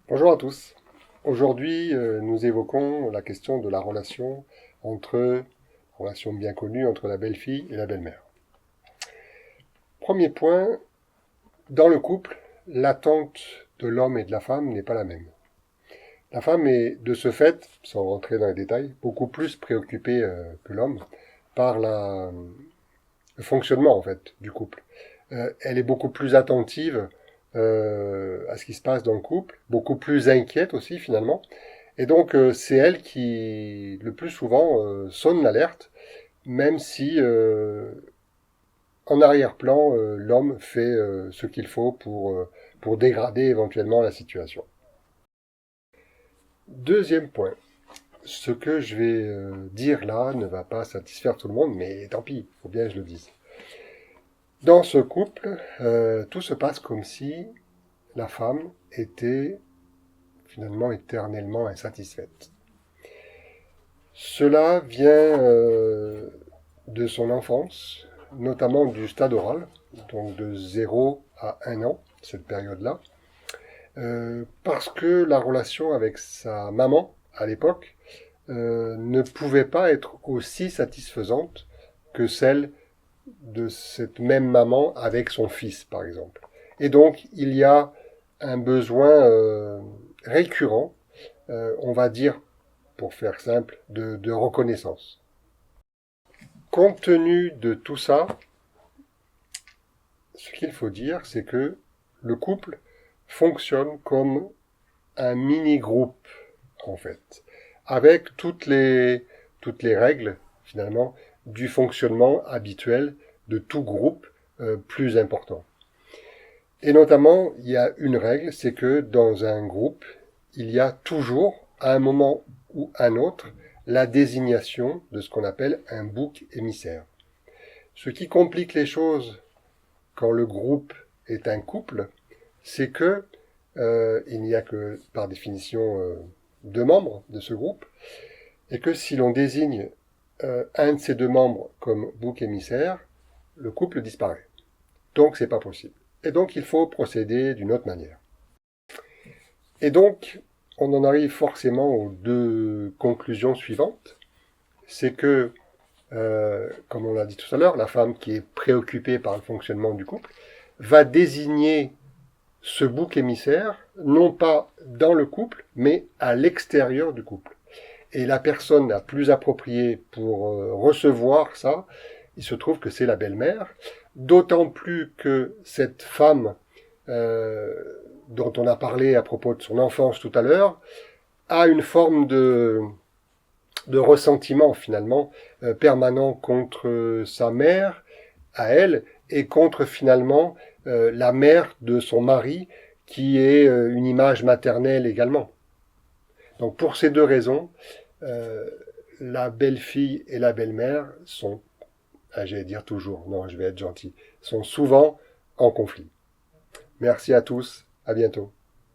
Bonjour à tous. Aujourd'hui, nous évoquons la question de la relation bien connue entre la belle-fille et la belle-mère. Premier point, dans le couple, l'attente de l'homme et de la femme n'est pas la même. La femme est, de ce fait, sans rentrer dans les détails, beaucoup plus préoccupée que l'homme par le fonctionnement en fait du couple. Elle est beaucoup plus attentive à ce qui se passe dans le couple, beaucoup plus inquiète aussi finalement. Et donc, c'est elle qui, le plus souvent, sonne l'alerte, même si, en arrière-plan, l'homme fait ce qu'il faut pour dégrader éventuellement la situation. Deuxième point, ce que je vais dire là ne va pas satisfaire tout le monde, mais tant pis, il faut bien que je le dise. Dans ce couple, tout se passe comme si la femme était finalement éternellement insatisfaite. Cela vient de son enfance, notamment du stade oral, donc de 0 à 1 an, cette période-là, parce que la relation avec sa maman, à l'époque, ne pouvait pas être aussi satisfaisante que celle de cette même maman avec son fils, par exemple. Et donc, il y a un besoin récurrent, on va dire, pour faire simple, de reconnaissance. Compte tenu de tout ça, ce qu'il faut dire, c'est que le couple fonctionne comme un mini-groupe, en fait, avec toutes les règles, finalement, du fonctionnement habituel de tout groupe plus important. Et notamment, il y a une règle, c'est que dans un groupe, il y a toujours, à un moment ou un autre, la désignation de ce qu'on appelle un bouc émissaire. Ce qui complique les choses quand le groupe est un couple, c'est que il n'y a que par définition deux membres de ce groupe, et que si l'on désigne un de ces deux membres comme bouc émissaire, le couple disparaît. Donc c'est pas possible. Et donc il faut procéder d'une autre manière. Et donc on en arrive forcément aux deux conclusions suivantes. C'est que, comme on l'a dit tout à l'heure, la femme qui est préoccupée par le fonctionnement du couple va désigner ce bouc émissaire, non pas dans le couple, mais à l'extérieur du couple. Et la personne la plus appropriée pour recevoir ça, il se trouve que c'est la belle-mère, d'autant plus que cette femme euh, dont on a parlé à propos de son enfance tout à l'heure, a une forme de ressentiment finalement permanent contre sa mère, à elle, et contre finalement la mère de son mari, qui est une image maternelle également. Donc pour ces deux raisons, euh, la belle-fille et la belle-mère sont, j'allais dire toujours, non, je vais être gentil, sont souvent en conflit. Merci à tous, à bientôt.